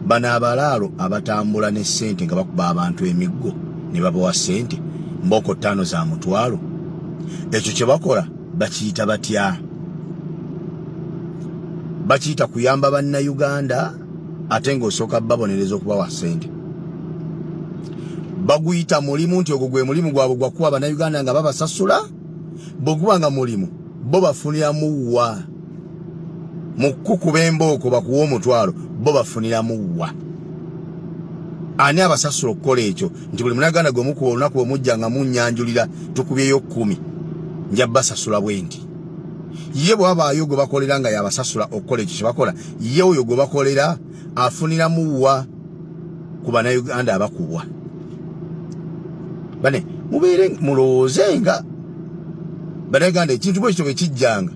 bano abalaalo abatambula ne ssente nga bakuba abantu emiggo ne babawa ssente mbooko 5 za mutwalo, ekyo kye bakola bakiyita batya? Bakiyita kuyamba bannayuganda ate ng'osooka babonereza okubawa ssente. Baguyita mulimu nti ogwo gwe mulimu gwabwe gwa kuwa bannayuganda nga babasasula, bw'oguba nga mulimu bo bafuniramu wa? Mu kukuba embooko bakuwa omutwalo bo bafuniramu wa? Ani abasasula okukola ekyo nti buli munnayuganda gw'omukuba olunaku omujja nga munnyanjulira tukubyeyo 10 nja basasula bwendi. Ye bw'abaayo gwe bakolera nga yabasasula okukola ekyo kye bakola, ye oyo gwe bakolera afuniramu wa ku bannayuganda abakubwa? Bane mubeere mulowooze nga bannayuganda ekintu bwe kityo bwe kijjanga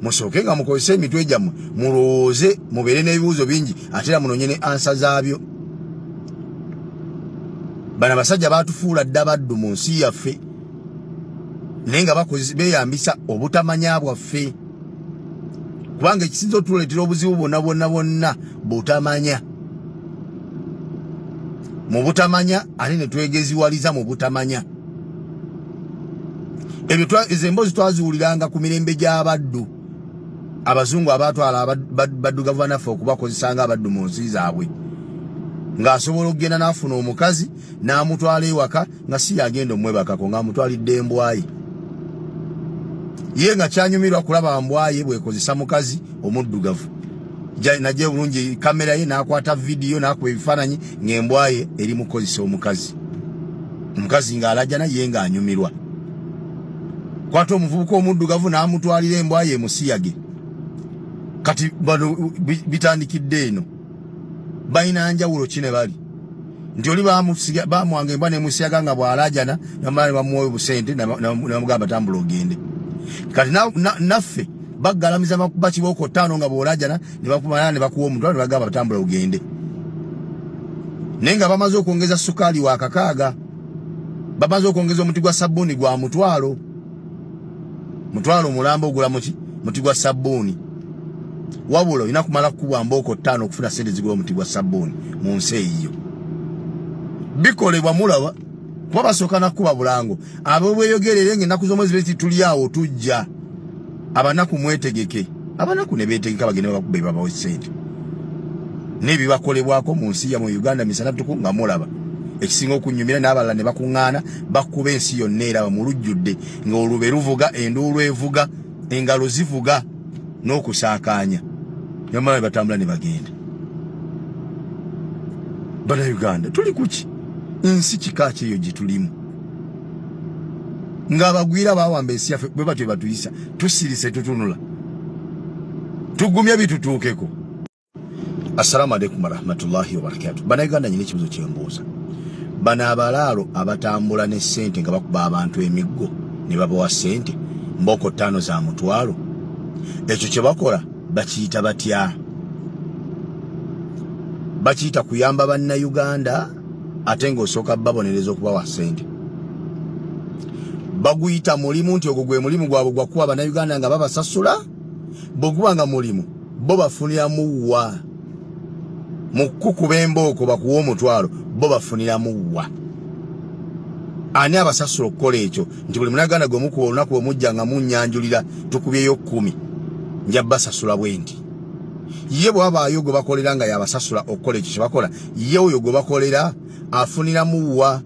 musooke nga mukozesa emitwe gyammwe mulowooze, mubeere n'ebibuuzo bingi ate era munoonye ne ansa zaabyo. Bano abasajja baatufuula dda baddu mu nsi yaffe naye nga beeyambisa obutamanya bwaffe, kubanga ekisinza otuleetera obuzibu bwonna butamanya. Mu butamanya ate ne twegeziwaliza mu butamanya. Ezo emboozi twaziwuliranga ku mirembe gy'abaddu, abazungu abaatwala baddugavu banaffe okubakozesanga abaddu mu nsi zaabwe, ng'asobola okugenda n'afuna omukazi n'amutwala ewaka nga si yagenda omwebakako ng'amutwalidde embwaye. Ye nga kyanyumirwa kulaba mbwaye bwekozesa mukazi omuddugavu. Najje bulungi kamera ye n'akwata vidiyo n'akuba ebifaananyi ng'embwaye eri mukozesa omukazi. Omukazi ng'alajana ye ng'anyumirwa. Kwata omuvubuka omuddugavu n'amutwalira embwaye emusiyage. Kati bano bitandikidde eno. Bayina njawulo ki ne bali? Nti oli bamwanga embwa n'emusiyaga nga bw'alajana namala bamuwa obusente namugamba tambula ogende. Kati naffe bagalamiza bakuba kibooko 5 nga bw'olajana ne bakumala ne bakuwa omutwalo ne bagamba tambula ogende. Naye nga bamaze okwongeza sukaali wa 6, bamaze okwongeza omuti gwa sabbuuni gwa mutwalo. Mutwalo mulambo ogula muti gwa sabbuuni. Wabula olina kumala kukubwa mbooko 5 okufuna ssente zigula omuti gwa sabbuuni mu nsi eyo. Bikolebwa mulaba kuba basooka nakuba bulango. Abo bweyogerere ng'ennaku z'omwezi beti tuli awo tujja. Abanaku mwetegeke. Abanaku ne beetegeka bagende bakuba babawe ssente. N'ebibakolebwako mu nsi ya mu Uganda misana tuku nga mulaba. Ekisinga okunyumira n'abalala ne bakuŋŋaana bakuba ensi yonna eraba mu lujjudde ng'olube luvuga, enduulu evuga, engalo zivuga n'okusaakaanya. Nyamala batambula ne bagenda. Bannayuganda tuli kuki? Nsi kika kyeyo gye tulimu. Ng'abagwira baawamba ensi yaffe bwe batyo batuyisa tusirise tutunula. Tugumye bitutuukeko. Assalamu alaikum warahmatullahi wabarakatuh. Bannayuganda nyina ekibuzo kye mbuuza. Bano abalaalo abatambula ne ssente nga bakuba abantu emiggo ne babawa ssente mbooko 5 za mutwalo, ekyo kye bakola bakiyita batya? Bakiyita kuyamba bannayuganda ate ng'osooka babonereza okubawa ssente. Baguyita mulimu nti ogwo gwe mulimu gwabwe gwa kuwa bannayuganda nga babasasula, bw'oguba nga mulimu bo bafuniramu wa? Mu kukuba embooko bakuwa omutwalo bo bafuniramu wa? Ani abasasula okukola ekyo nti buli munnayuganda gw'omukuba olunaku omujja nga munnyanjulira tukubyeyo 10 nja basasula bwendi. Ye bw'abaayo gwe bakolera nga yabasasula okukola ekyo kye bakola, ye oyo gwe bakolera afuniramu wa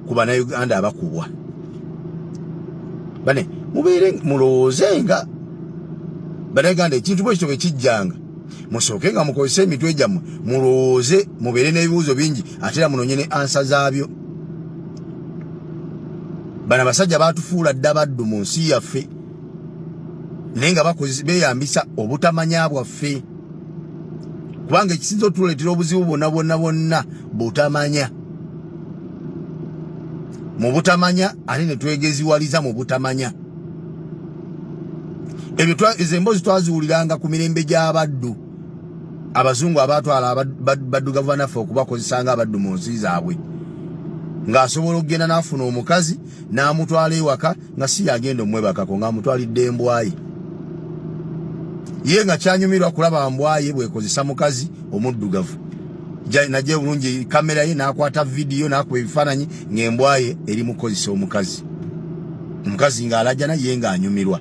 ku bannayuganda abakubwa? Bane mubeere mulowooze nga bannayuganda ekintu bwe kityo bwe kijjanga musooke nga mukozesa emitwe gyammwe mulowooze, mubeere n'ebibuuzo bingi ate era munoonye ne ansa zaabyo. Bano abasajja baatufuula dda baddu mu nsi yaffe naye nga beeyambisa obutamanya bwaffe, kubanga ekisinza otuleetera obuzibu bwonna butamanya. Mu butamanya ate ne twegeziwaliza mu butamanya. Ezo emboozi twaziwuliranga ku mirembe gy'abaddu, abazungu abaatwala baddugavu banaffe okubakozesanga abaddu mu nsi zaabwe, ng'asobola okugenda n'afuna omukazi n'amutwala ewaka nga si yagenda omwebakako ng'amutwalidde embwaye. Ye nga kyanyumirwa kulaba mbwaye bwekozesa mukazi omuddugavu. najje bulungi kamera ye nakwata video nakuba ebifaananyi ng'embwaye eri mukozesa omukazi. Omukazi ng'alajja naye ng'anyumirwa.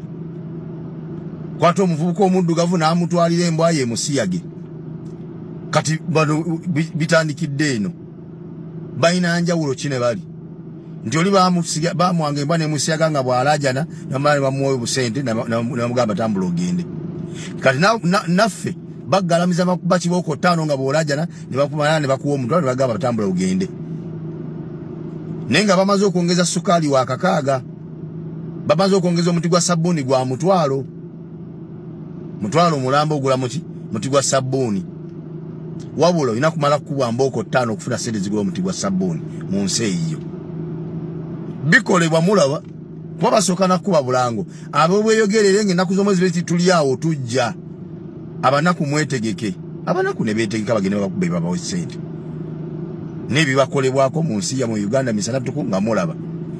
Kwata omuvubuka omuddugavu n'amutwalira embwaye emusiyage. Kati bano bitandikidde eno. Balina njawulo ki ne bali? Nti oli bamwanga embwa nemusiyaga nga bw'alajana namala bamuwa obusente namugamba tambula ogende. Kati naffe baggalamiza bakibooko 5 nga bw'olajana ne bakumala ne bakuwa omutwalo ne bagamba tambula ogende. Naye nga bamaze okwongeza sukaali wa 600, bamaze okwongeza omuti gwa sabbuuni gwa mutwalo. Mutwalo mulambo ogula muti gwa sabbuuni. Wabula olina kumala kukuba mbooko 5 okufuna sente zigula omuti gwa sabbuuni mu nsi eyo. Bikolebwa mulaba kuba basooka nakuba bulango. Abo bweyogerere ng'ennaku z'omwezi beti tuli awo tujja. Abanaku mwetegeke. Abanaku ne beetegeka bagende bakube babawe sente. N'ebibakolebwako mu nsi ya mu Uganda misana tuku nga mulaba.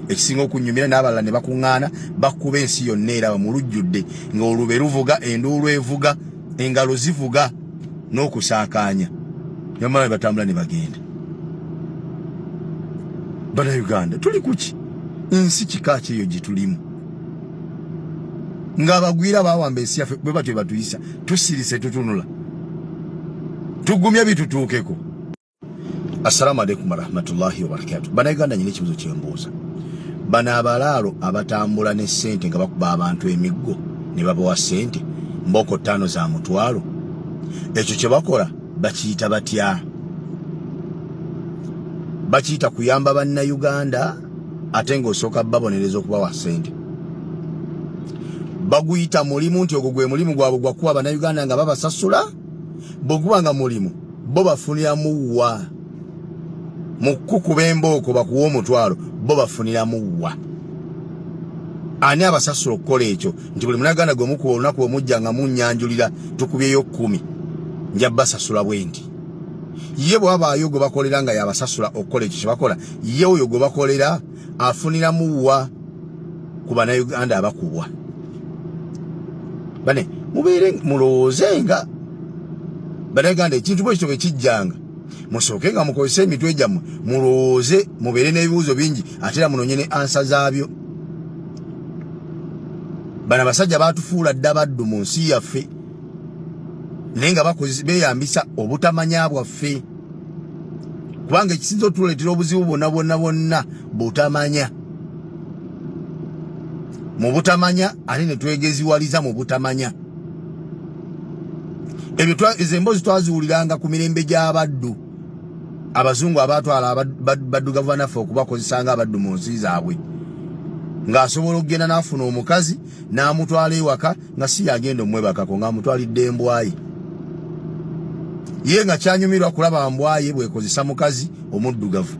Ekisinga okunyumira n'abalala ne bakuŋŋaana bakuba ensi yonna eraba mu lujjudde ng'olube luvuga, enduulu evuga, engalo zivuga n'okusaakaanya. Nyamala batambula ne bagenda. Bana Uganda tuli kuki? Nsi kika kyeyo gye tulimu. Ng'abagwira bawamba ensi yaffe bwe batyo batuyisa tusirise tutunula. Tugumya bitutuukeko. Assalamu alaikum warahmatullahi wabarakatuh. Bana Uganda nyine ekibuzo kyembuuza. Bana abalaalo abatambula ne ssente nga bakuba abantu emiggo ne babawa ssente mbooko 5 za mutwalo. Ekyo kye bakola bakiyita batya? Bakiyita kuyamba bannayuganda ate ng'osooka babonereza okubawa ssente. Baguyita mulimu nti ogwo gwe mulimu gwabwe gwakuwa bannayuganda nga babasasula. Bw'oguba nga mulimu bo bafuniramu wa? Mu kukuba embooko bakuwa omutwalo bo bafuniramu wa? Ani abasasula okukola ekyo? Nti buli munnayuganda gwe mukuba olunaku omujja nga munnyanjulira tukubyeyo 10 nja basasula bwendi. Ye bw'abaayo gwe bakolera nga yabasasula okukola ekyo kye bakola, ye oyo gwe bakolera afuniramu wa ku bannayuganda abakubwa? Bane mubeere mulowoozenga bannayuganda ekintu bwe kityo bwe kijjanga musooke nga mukozesa emitwe gyammwe mulowooze mubeere n'ebibuuzo bingi ate era munoonye ne ansa zaabyo. Bano abasajja baatufuula dda baddu mu nsi yaffe naye nga beeyambisa obutamanya bwaffe, kubanga ekisinza otuleetera obuzibu bonna butamanya. Mu butamanya ate ne twegeziwaliza mu butamanya. Ezo emboozi twaziwuliranga ku mirembe gy'abaddu. Abazungu abaatwala baddugavu banaffe okubakozesanga abaddu mu nsi zaabwe. Ng'asobola okugenda n'afuna omukazi n'amutwala ewaka nga si yagenda omwebakako ng'amutwalidde embwaye. Ye nga kyanyumirwa kulaba mbwaye bwekozesa mukazi omuddugavu.